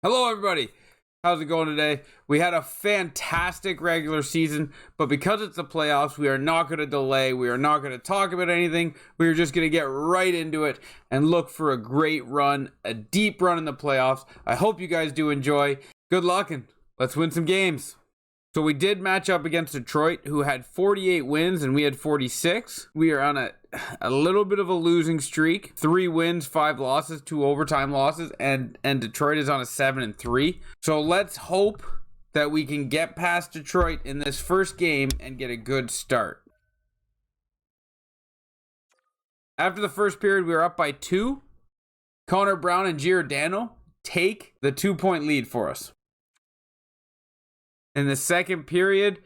Hello, everybody. How's it going today? We had a fantastic regular season, but because it's the playoffs, we are not going to delay. We are not going to talk about anything. We are just going to get right into it and look for a great run, a deep run in the playoffs. I hope you guys do enjoy. Good luck, and let's win some games. So we did match up against Detroit, who had 48 wins and we had 46. We are on a little bit of a losing streak. 3 wins, 5 losses, 2 overtime losses, and Detroit is on a 7-3. So let's hope that we can get past Detroit in this first game and get a good start. After the first period, we were up by 2. Connor Brown and Giordano take the 2-point lead for us. In the second period,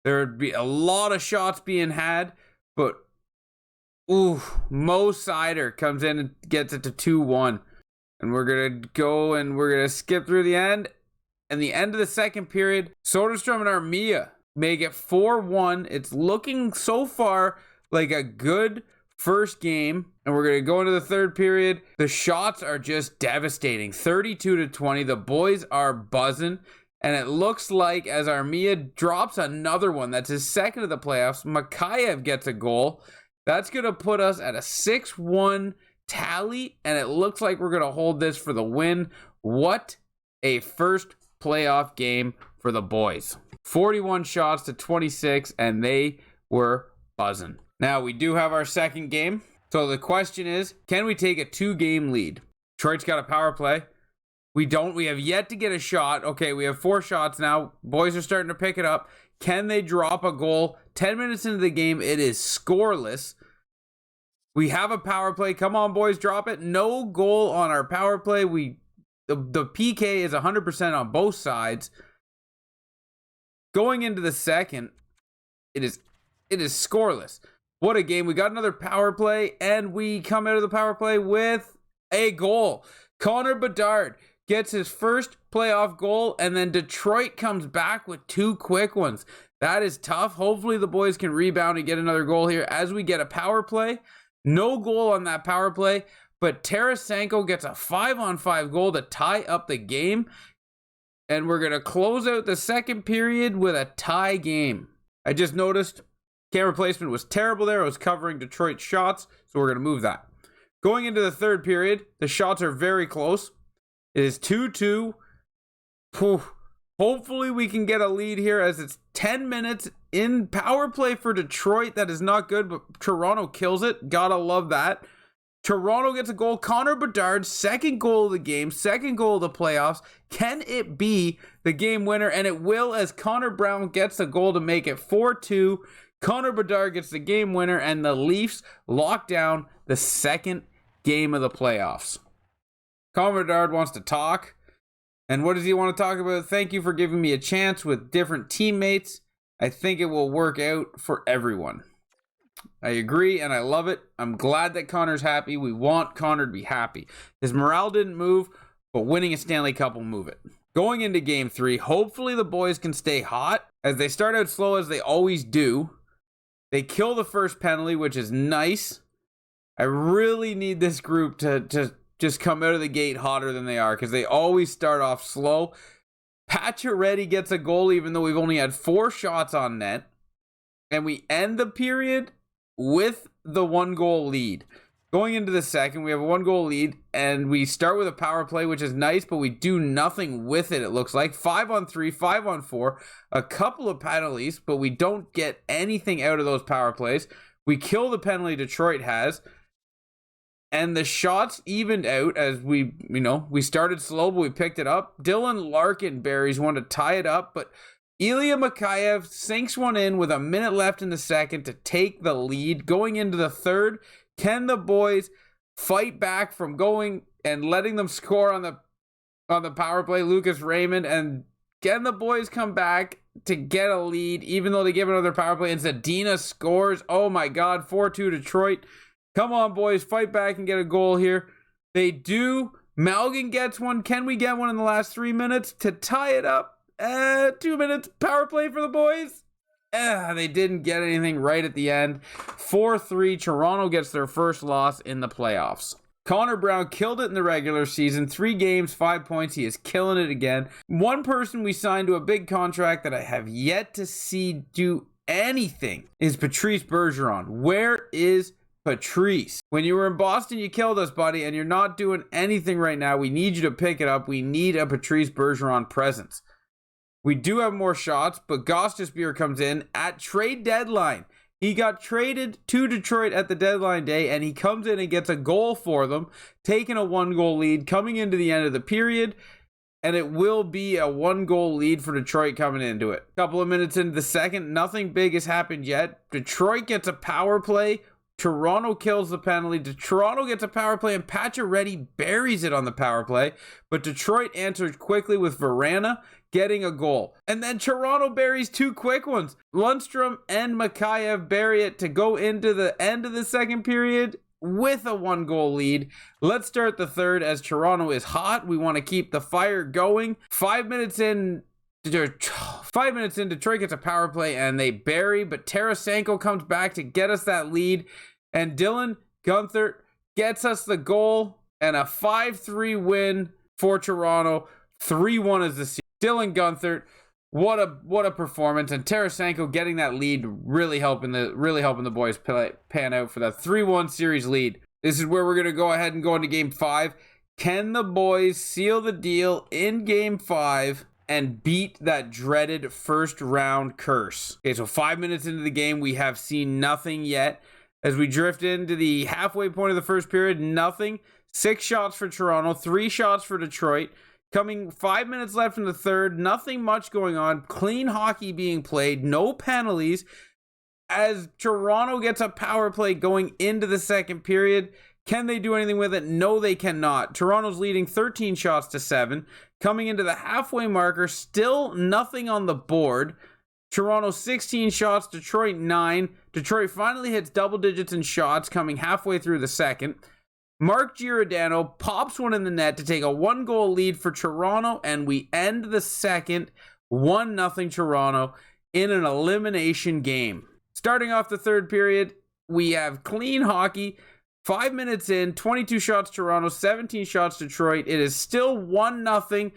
there would be a lot of shots being had, but Mo Sider comes in and gets it to 2-1. And we're going to go and we're going to skip through the end. And the end of the second period, Soderstrom and Armia make it 4-1. It's looking so far like a good first game. And we're going to go into the third period. The shots are just devastating. 32-20. The boys are buzzing. And it looks like as Armia drops another one, that's his second of the playoffs, Mikheyev gets a goal. That's going to put us at a 6-1 tally, and it looks like we're going to hold this for the win. What a first playoff game for the boys. 41 shots to 26, and they were buzzing. Now, we do have our second game. So the question is, can we take a 2-game lead? Detroit's got a power play. We don't. We have yet to get a shot. Okay, we have 4 shots now. Boys are starting to pick it up. Can they drop a goal? 10 minutes into the game, it is scoreless. We have a power play. Come on, boys, drop it. No goal on our power play. The PK is 100% on both sides. Going into the second, it is scoreless. What a game. We got another power play, and we come out of the power play with a goal. Connor Bedard gets his first playoff goal, and then Detroit comes back with 2 quick ones. That is tough. Hopefully the boys can rebound and get another goal here as we get a power play. No goal on that power play, but Tarasenko gets a 5-on-5 goal to tie up the game, and we're going to close out the second period with a tie game. I just noticed camera placement was terrible there. It was covering Detroit's shots, so we're going to move that. Going into the third period, the shots are very close. It is 2-2. Hopefully we can get a lead here as it's 10 minutes in power play for Detroit. That is not good, but Toronto kills it. Gotta love that. Toronto gets a goal. Connor Bedard, second goal of the game, second goal of the playoffs. Can it be the game winner? And it will, as Connor Brown gets a goal to make it 4-2. Connor Bedard gets the game winner, and the Leafs lock down the second game of the playoffs. Connor Bedard wants to talk. And what does he want to talk about? Thank you for giving me a chance with different teammates. I think it will work out for everyone. I agree, and I love it. I'm glad that Connor's happy. We want Connor to be happy. His morale didn't move, but winning a Stanley Cup will move it. Going into Game 3, hopefully the boys can stay hot. As they start out slow, as they always do. They kill the first penalty, which is nice. I really need this group to just come out of the gate hotter than they are, because they always start off slow. Pacioretty gets a goal even though we've only had 4 shots on net. And we end the period with the 1-goal lead. Going into the second, we have a 1-goal lead, and we start with a power play, which is nice, but we do nothing with it, it looks like. 5-on-3, 5-on-4, a couple of penalties, but we don't get anything out of those power plays. We kill the penalty Detroit has. And the shots evened out as we started slow, but we picked it up. Dylan Larkin buries one to tie it up, but Ilya Mikheyev sinks one in with a minute left in the second to take the lead. Going into the third, can the boys fight back from going and letting them score on the power play, Lucas Raymond? And can the boys come back to get a lead, even though they give another power play? And Zadina scores. Oh my God, 4-2 Detroit. Come on, boys, fight back and get a goal here. They do. Malgin gets one. Can we get one in the last 3 minutes to tie it up? 2 minutes power play for the boys. They didn't get anything right at the end. 4-3. Toronto gets their first loss in the playoffs. Connor Brown killed it in the regular season. 3 games, 5 points. He is killing it again. One person we signed to a big contract that I have yet to see do anything is Patrice Bergeron. Where is Patrice? When you were in Boston, you killed us, buddy, and you're not doing anything right now. We need you to pick it up. We need a Patrice Bergeron presence. We do have more shots, but Gostisbehere comes in at trade deadline. He got traded to Detroit at the deadline day, and he comes in and gets a goal for them, taking a 1-goal lead coming into the end of the period, and it will be a 1-goal lead for Detroit coming into it. A couple of minutes into the second, nothing big has happened yet. Detroit gets a power play. Toronto kills the penalty. Toronto gets a power play, and Pacioretty buries it on the power play, but Detroit answers quickly with Verana getting a goal. And then Toronto buries 2 quick ones. Lundstrom and Mikheyev bury it to go into the end of the second period with a 1-goal lead. Let's start the third as Toronto is hot. We want to keep the fire going. 5 minutes in, Detroit gets a power play and they bury, but Tarasenko comes back to get us that lead. And Dylan Guenther gets us the goal and a 5-3 win for Toronto. 3-1 is the series. Dylan Guenther, what a performance, and Tarasenko getting that lead really helping the boys pan out for that 3-1 series lead. This is where we're gonna go ahead and go into Game 5. Can the boys seal the deal in Game 5 and beat that dreaded first round curse? Okay, so 5 minutes into the game, we have seen nothing yet. As we drift into the halfway point of the first period, nothing. 6 shots for Toronto, 3 shots for Detroit. Coming 5 minutes left in the third, nothing much going on. Clean hockey being played, no penalties. As Toronto gets a power play going into the second period, can they do anything with it? No, they cannot. Toronto's leading 13 shots to 7. Coming into the halfway marker, still nothing on the board. Toronto 16 shots, Detroit 9. Detroit finally hits double digits in shots coming halfway through the second. Mark Giordano pops one in the net to take a 1-goal lead for Toronto, and we end the second 1-0 Toronto in an elimination game. Starting off the third period, we have clean hockey. 5 minutes in, 22 shots Toronto, 17 shots Detroit. It is still 1-0.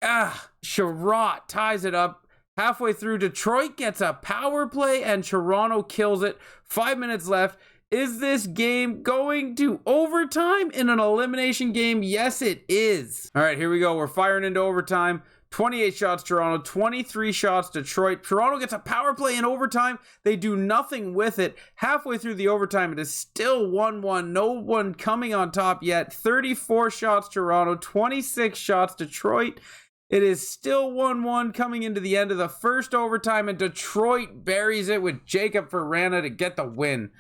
Sherratt ties it up. Halfway through, Detroit gets a power play and Toronto kills it. 5 minutes left. Is this game going to overtime in an elimination game? Yes, it is. All right, here we go. We're firing into overtime. 28 shots Toronto, 23 shots Detroit. Toronto gets a power play in overtime. They do nothing with it. Halfway through the overtime, it is still 1-1. No one coming on top yet. 34 shots Toronto, 26 shots Detroit. It is still 1-1 coming into the end of the first overtime, and Detroit buries it with Jacob Verana to get the win.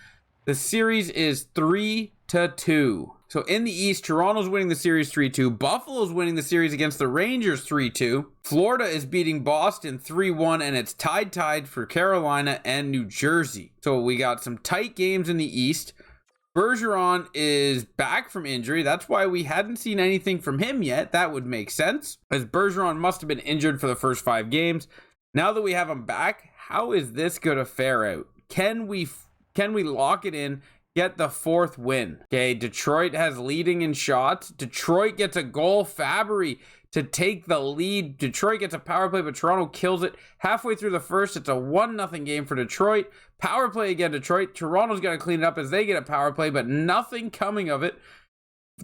The series is 3-2. So in the East, Toronto's winning the series 3-2. Buffalo's winning the series against the Rangers 3-2. Florida is beating Boston 3-1, and it's tied for Carolina and New Jersey. So we got some tight games in the East. Bergeron is back from injury. That's why we hadn't seen anything from him yet. That would make sense, as Bergeron must have been injured for the first 5 games. Now that we have him back, how is this going to fare out? Can we lock it in, get the 4th win? Okay, Detroit has leading in shots. Detroit gets a goal. Fabry to take the lead. Detroit gets a power play, but Toronto kills it. Halfway through the first, it's a 1-0 game for Detroit. Power play again, Detroit. Toronto's going to clean it up as they get a power play, but nothing coming of it.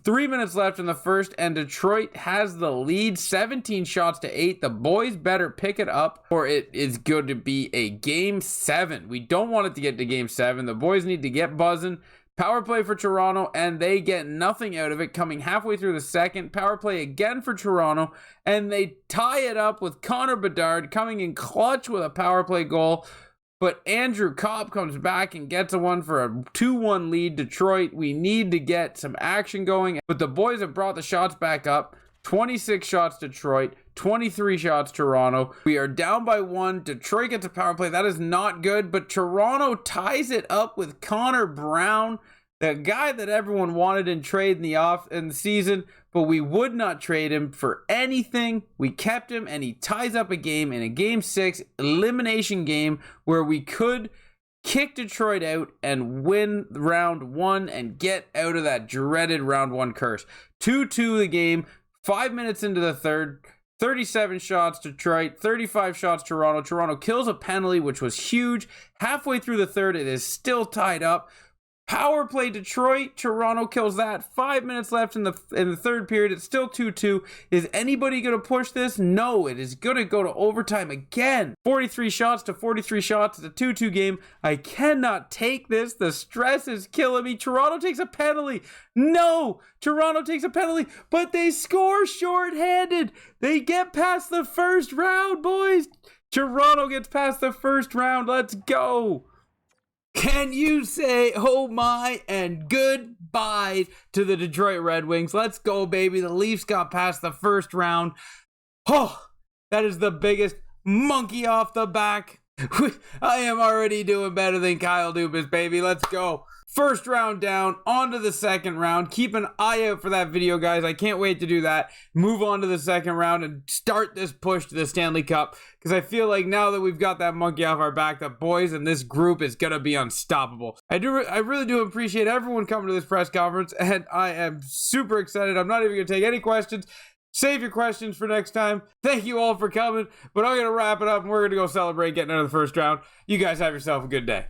3 minutes left in the first, and Detroit has the lead, 17 shots to 8. The boys better pick it up, or it is going to be a Game 7. We don't want it to get to Game 7. The boys need to get buzzing. Power play for Toronto, and they get nothing out of it. Coming halfway through the second, power play again for Toronto, and they tie it up with Connor Bedard coming in clutch with a power play goal. But Andrew Copp comes back and gets a one for a 2-1 lead. Detroit, we need to get some action going. But the boys have brought the shots back up. 26 shots Detroit, 23 shots Toronto. We are down by 1. Detroit gets a power play. That is not good, but Toronto ties it up with Connor Brown, the guy that everyone wanted in trade in the season, but we would not trade him for anything. We kept him, and he ties up a game in a Game 6 elimination game where we could kick Detroit out and win round 1 and get out of that dreaded round 1 curse. 2-2 the game, 5 minutes into the third, 37 shots Detroit, 35 shots Toronto. Toronto kills a penalty, which was huge. Halfway through the third, it is still tied up. Power play Detroit, Toronto kills that. 5 minutes left in the third period. It's still 2-2. Is anybody going to push this? No, it is going to go to overtime again. 43 shots to 43 shots. It's a 2-2 game. I cannot take this. The stress is killing me. Toronto takes a penalty. No, Toronto takes a penalty, but they score shorthanded. They get past the first round, boys. Toronto gets past the first round. Let's go. Can you say, oh my, and goodbye to the Detroit Red Wings? Let's go, baby. The Leafs got past the first round. Oh, that is the biggest monkey off the back. I am already doing better than Kyle Dubas, baby. Let's go. First round down, on to the second round. Keep an eye out for that video, guys. I can't wait to do that. Move on to the second round and start this push to the Stanley Cup, because I feel like now that we've got that monkey off our back, the boys in this group is going to be unstoppable. I really do appreciate everyone coming to this press conference, and I am super excited. I'm not even going to take any questions. Save your questions for next time. Thank you all for coming, but I'm going to wrap it up, and we're going to go celebrate getting out of the first round. You guys have yourself a good day.